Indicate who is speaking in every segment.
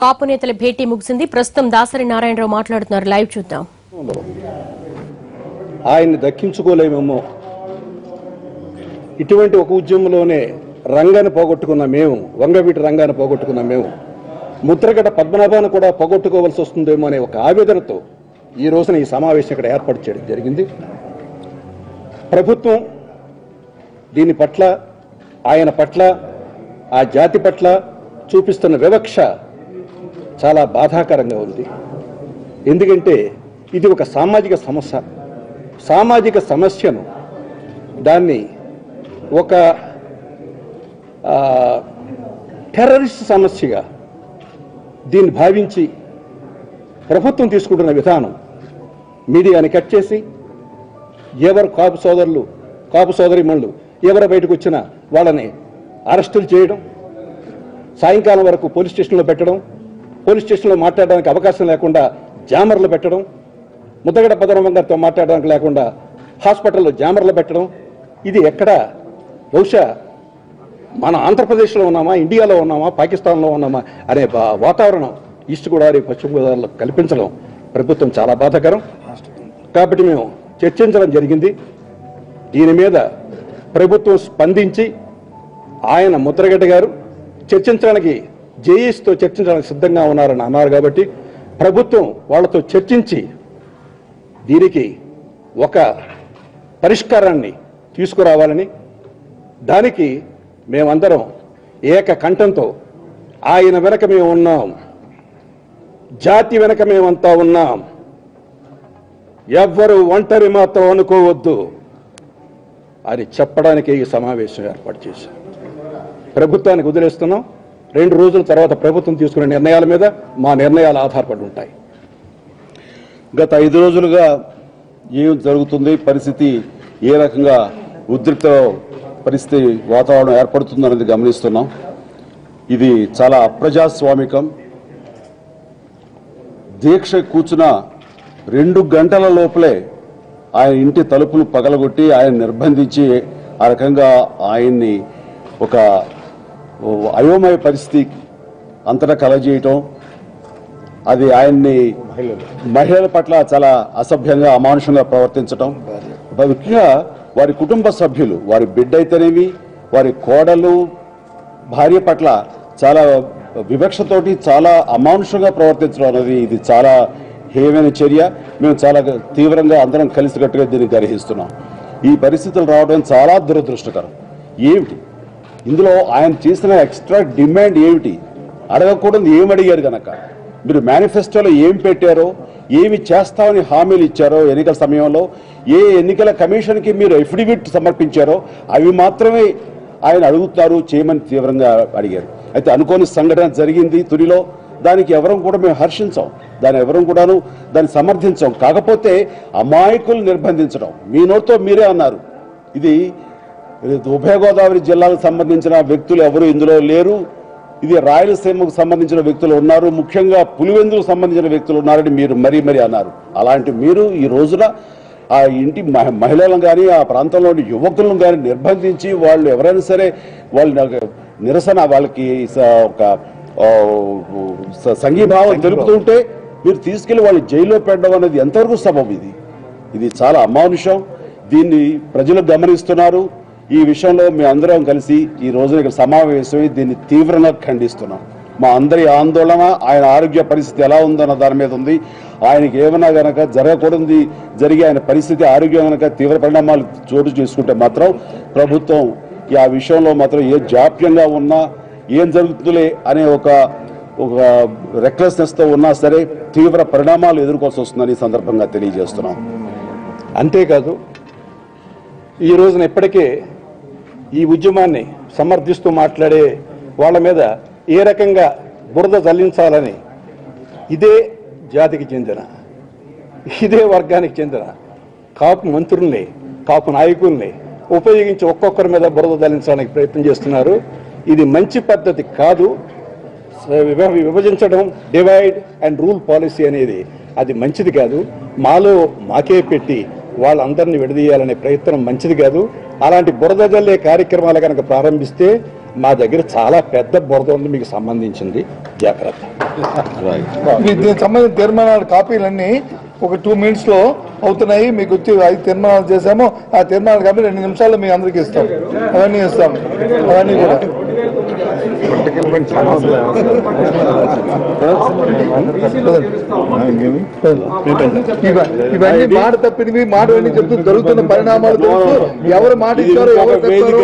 Speaker 1: కాపు నేతల భేటీ ముగిసింది. ప్రస్తుతం దాసరి నారాయణరావు మాట్లాడుతున్నారు. లైవ్ చూద్దాం.
Speaker 2: ఆయన్ని దక్కించుకోలేమేమో, ఇటువంటి ఒక ఉద్యమంలోనే రంగాన్ని పోగొట్టుకున్న మేము, వంగవీటి రంగాన్ని పోగొట్టుకున్న మేము, ముద్రగడ పద్మనాభాన్ని కూడా పోగొట్టుకోవాల్సి వస్తుందేమో అనే ఒక ఆవేదనతో ఈ రోజున ఈ సమావేశం ఇక్కడ ఏర్పాటు చేయడం జరిగింది. ప్రభుత్వం దీని పట్ల, ఆయన పట్ల, ఆ జాతి పట్ల చూపిస్తున్న వివక్ష చాలా బాధాకరంగా ఉంది. ఎందుకంటే ఇది ఒక సామాజిక సమస్య. సామాజిక సమస్యను దాన్ని ఒక టెర్రరిస్ట్ సమస్యగా దీన్ని భావించి ప్రభుత్వం తీసుకుంటున్న విధానం, మీడియాని కట్ చేసి ఎవరు కాపు సోదరులు, కాపు సోదరిమణులు ఎవరు బయటకు వచ్చినా వాళ్ళని అరెస్టులు చేయడం, సాయంకాలం వరకు పోలీస్ స్టేషన్లో పెట్టడం, పోలీస్ స్టేషన్లో మాట్లాడడానికి అవకాశం లేకుండా జామర్లు పెట్టడం, ముద్రగడ పద్మనాభం గారితో మాట్లాడడానికి లేకుండా హాస్పిటల్లో జామర్లు పెట్టడం, ఇది ఎక్కడ? బహుశా మన ఆంధ్రప్రదేశ్లో ఉన్నామా, ఇండియాలో ఉన్నామా, పాకిస్తాన్లో ఉన్నామా అనే వాతావరణం ఈస్ట్ గోదావరి, పశ్చిమ గోదావరిలో కల్పించడం ప్రభుత్వం చాలా బాధాకరం. కాబట్టి మేము చర్చించడం జరిగింది. దీని మీద ప్రభుత్వం స్పందించి ఆయన ముద్రగడ్డ గారు చర్చించడానికి, జేఈసీతో చర్చించడానికి సిద్ధంగా ఉన్నారని అన్నారు. కాబట్టి ప్రభుత్వం వాళ్ళతో చర్చించి దీనికి ఒక పరిష్కారాన్ని తీసుకురావాలని, దానికి మేమందరం ఏక కంఠంతో ఆయన వెనక మేము ఉన్నాం, జాతి వెనక మేమంతా ఉన్నాం, ఎవ్వరూ ఒంటరి మాత్రం అనుకోవద్దు అని చెప్పడానికి ఈ సమావేశం ఏర్పాటు చేశాం. ప్రభుత్వానికి వదిలేస్తున్నాం. 2 రోజుల తర్వాత ప్రభుత్వం తీసుకునే నిర్ణయాల మీద మా నిర్ణయాలు ఆధారపడి ఉంటాయి.
Speaker 3: గత 5 రోజులుగా ఏం జరుగుతుంది, పరిస్థితి ఏ రకంగా ఉద్రిక్త పరిస్థితి వాతావరణం ఏర్పడుతుందనేది గమనిస్తున్నాం. ఇది చాలా అప్రజాస్వామికం. దీక్ష కూర్చున్న 2 గంటల లోపలే ఆయన ఇంటి తలుపులు పగలగొట్టి ఆయన నిర్బంధించి ఆ రకంగా ఆయన్ని ఒక అయోమయ పరిస్థితి అంతటా కలగజేయటం, అది ఆయన్ని మహిళల పట్ల చాలా అసభ్యంగా, అమానుషంగా ప్రవర్తించటం, ముఖ్యంగా వారి కుటుంబ సభ్యులు, వారి బిడ్డ అయితేనేమి, వారి కోడలు, భార్య పట్ల చాలా వివక్షతోటి చాలా అమానుషంగా ప్రవర్తించడం అనేది ఇది చాలా హేయమైన చర్య. మేము చాలా తీవ్రంగా అందరం కలిసికట్టుగా దీన్ని గ్రహిస్తున్నాం. ఈ పరిస్థితులు రావడం చాలా దురదృష్టకరం. ఏమిటి ఇందులో ఆయన చేసిన ఎక్స్ట్రా డిమాండ్ ఏమిటి? అడగకూడదు ఏం అడిగారు కనుక, మీరు మేనిఫెస్టోలో ఏం పెట్టారో, ఏమి చేస్తామని హామీలు ఇచ్చారో, ఎన్నికల సమయంలో ఏ ఎన్నికల కమిషన్కి మీరు ఎఫిడవిట్ సమర్పించారో అవి మాత్రమే ఆయన అడుగుతారు చేయమని తీవ్రంగా అడిగారు. అయితే అనుకోని సంఘటన జరిగింది తునిలో. దానికి ఎవరం కూడా మేము హర్షించాం, దాన్ని ఎవరం కూడాను దాన్ని సమర్థించాం. కాకపోతే అమాయకులు నిర్బంధించడం, మీ నోటితో మీరే అన్నారు. ఇది ఉభయ గోదావరి జిల్లాలకు సంబంధించిన వ్యక్తులు ఎవరు ఇందులో లేరు, ఇది రాయలసీమకు సంబంధించిన వ్యక్తులు ఉన్నారు, ముఖ్యంగా పులివెందులకు సంబంధించిన వ్యక్తులు ఉన్నారని మీరు మరీ అన్నారు. అలాంటి మీరు ఈ రోజున ఆ ఇంటి మహిళలను కానీ, ఆ ప్రాంతంలోని యువకులను కానీ నిర్బంధించి వాళ్ళు ఎవరైనా సరే వాళ్ళ నిరసన, వాళ్ళకి ఒక సంఘీభావం తెలుపుతుంటే మీరు తీసుకెళ్లి వాళ్ళు జైల్లో పెట్టడం అనేది ఎంతవరకు సబబు? ఇది చాలా అమానుషం. దీన్ని ప్రజలు గమనిస్తున్నారు. ఈ విషయంలో మేము అందరం కలిసి ఈ రోజున ఇక్కడ సమావేశమై దీన్ని తీవ్రంగా ఖండిస్తున్నాం. మా అందరి ఆందోళన ఆయన ఆరోగ్య పరిస్థితి ఎలా ఉందన్న దాని మీద ఉంది. ఆయనకి ఏమైనా గనక జరగకూడదు జరిగి ఆయన పరిస్థితి, ఆరోగ్యం గనక తీవ్ర పరిణామాలు చోటు చేసుకుంటే మాత్రం ప్రభుత్వం ఆ విషయంలో మాత్రం ఏ జాప్యంగా ఉన్నా, ఏం జరుగుతుందిలే అనే ఒక రెక్లెస్నెస్తో ఉన్నా సరే తీవ్ర పరిణామాలు ఎదుర్కోవాల్సి వస్తుందని ఈ సందర్భంగా తెలియజేస్తున్నాం.
Speaker 2: అంతేకాదు, ఈ రోజున ఇప్పటికే ఈ ఉద్యమాన్ని సమర్థిస్తూ మాట్లాడే వాళ్ళ మీద ఏ రకంగా బురద జల్లించాలని ఇదే జాతికి చెందిన, ఇదే వర్గానికి చెందిన కాపు మంత్రుల్ని, కాపు నాయకుల్ని ఉపయోగించి ఒక్కొక్కరి మీద బురద జల్లించడానికి ప్రయత్నం చేస్తున్నారు. ఇది మంచి పద్ధతి కాదు. విభజించడం, డివైడ్ అండ్ రూల్ పాలసీ అనేది అది మంచిది కాదు. మాలో మాకే పెట్టి వాళ్ళందరినీ విడదీయాలనే ప్రయత్నం మంచిది కాదు. అలాంటి బురద జల్లే కార్యక్రమాలు కనుక ప్రారంభిస్తే మా దగ్గర చాలా పెద్ద బురద ఉంది మీకు సంబంధించింది, జాగ్రత్త.
Speaker 4: దీనికి సంబంధించిన తీర్మానాల కాపీలన్నీ ఒక 2 minutes లో అవుతున్నాయి. మీకు వచ్చి 5 తీర్మానాలు చేశాము. ఆ తీర్మానాలు కాపీ 2 నిమిషాల్లో మీ అందరికీ ఇస్తాం. అవన్నీ ఇస్తాం. అవన్నీ కూడా ఇవన్నీ మాట తప్పినవి, మాట చెప్తూ జరుగుతున్న పరిణామాలు తెలుసు. ఎవరు మాట ఇచ్చారో ఎవరు చెప్తారో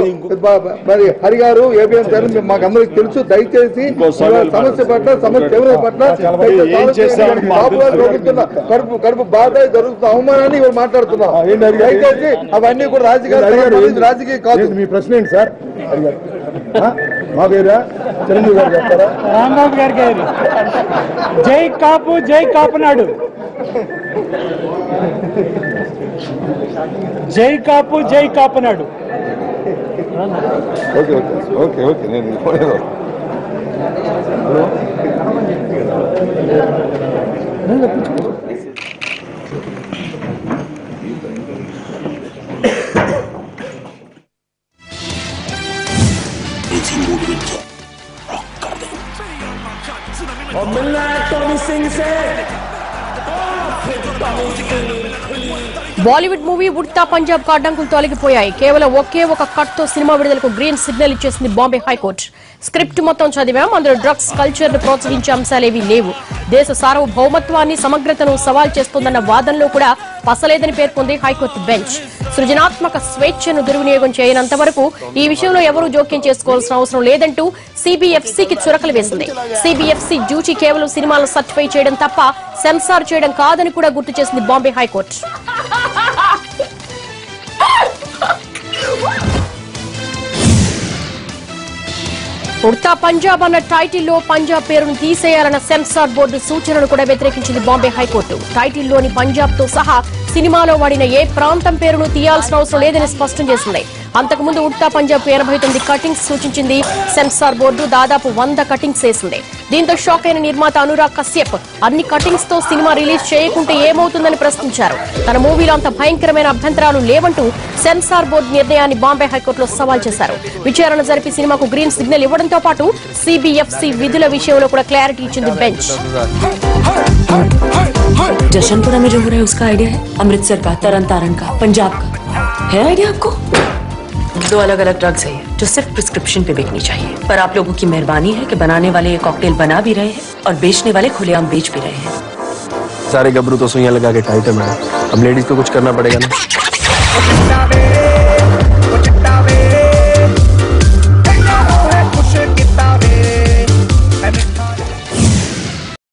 Speaker 4: మరి హరి గారు ఏబిఎన్ సార్ మాకు అందరికి తెలుసు. దయచేసి సమస్య పట్ల సమస్య తీవ్రత పట్ల కడుపు బాధ జరుగుతున్న అవమానాన్ని ఇవాళ మాట్లాడుతున్నాం. దయచేసి అవన్నీ కూడా రాజకీయ కాదు.
Speaker 5: మీ ప్రశ్న ఏంటి సార్? మా పేరా చిరంజీవి గారు చెప్తారా?
Speaker 6: రాంబాబు గారికి జై కాపు జై కాపునాడు, జై కాపు జై Kapunadu.
Speaker 5: Okay okay okay okay నేను
Speaker 1: బాలీవుడ్ మూవీ ఉడ్తా పంజాబ్ అడ్డంకులు తొలగిపోయాయి. కేవలం ఒకే ఒక కట్ తో సినిమా విడుదలకు గ్రీన్ సిగ్నల్ ఇచ్చేసింది బాంబే హైకోర్టు. స్క్రిప్ట్ మొత్తం చదివాం, అందులో డ్రగ్స్ కల్చర్ ను ప్రోత్సహించే అంశాలేవీ లేవు. దేశ సార్వభౌమత్వాన్ని సమగ్రతను సవాల్ చేస్తోందన్న వాదనలో కూడా పసలేదని పేర్కొంది హైకోర్టు బెంచ్. సృజనాత్మక స్వేచ్ఛను దుర్వినియోగం చేయనంత వరకు ఈ విషయంలో ఎవరూ జోక్యం చేసుకోవాల్సిన అవసరం లేదంటూ సిబిఎఫ్సికి చురకలు వేసింది. సిబిఎఫ్సి డ్యూటీ కేవలం సినిమాలను సర్టిఫై చేయడం తప్ప సెన్సార్ చేయడం కాదని కూడా గుర్తు చేసింది బాంబే హైకోర్టు. ఉడ్తా పంజాబ్ అన్న టైటిల్లో పంజాబ్ పేరును తీసేయాలన్న సెన్సార్ బోర్డు సూచనను కూడా వ్యతిరేకించింది బాంబే హైకోర్టు. టైటిల్లోని పంజాబ్ తో సహా సినిమాలో వాడిన ఏ ప్రాంతం పేరును తీయాల్సిన అవసరం లేదని స్పష్టం చేసింది. అంతకుముందు ఉడ్తా పంజాబ్ 89 కటింగ్స్ సూచించింది సెన్సార్ బోర్డు. దాదాపు 100 కటింగ్స్ వేసింది. దీంతో షాక్ అయిన నిర్మాత అనురాగ్ కశ్యప్ అన్ని కటింగ్స్ తో సినిమా రిలీజ్ చేయకుంటే ఏమవుతుందని ప్రశ్నించారు. తన మూవీలో అంత భయంకరమైన అభ్యంతరాలు లేవంటూ సెన్సార్ బోర్డు నిర్ణయాన్ని బాంబే హైకోర్టులో సవాల్ చేశారు. విచారణ జరిపి సినిమాకు గ్రీన్ సిగ్నల్ ఇవ్వడంతో పాటు సిబిఎఫ్సి విధుల విషయంలో కూడా క్లారిటీ ఇచ్చింది బెంచ్.
Speaker 7: जशनपुरा में जो हो रहा है उसका आइडिया है? अमृतसर का, तरन तारण का, पंजाब का है आइडिया आपको? 2 अलग-अलग ड्रग्स है जो सिर्फ प्रिस्क्रिप्शन पे बिकनी चाहिए, पर आप लोगों की मेहरबानी है कि बनाने वाले ये कॉकटेल बना भी रहे हैं और बेचने वाले खुलेआम बेच भी रहे हैं।
Speaker 8: सारे गबरू तो सुइयां लगा के टाइट है मैडम, अब लेडीज को कुछ करना पड़ेगा ना।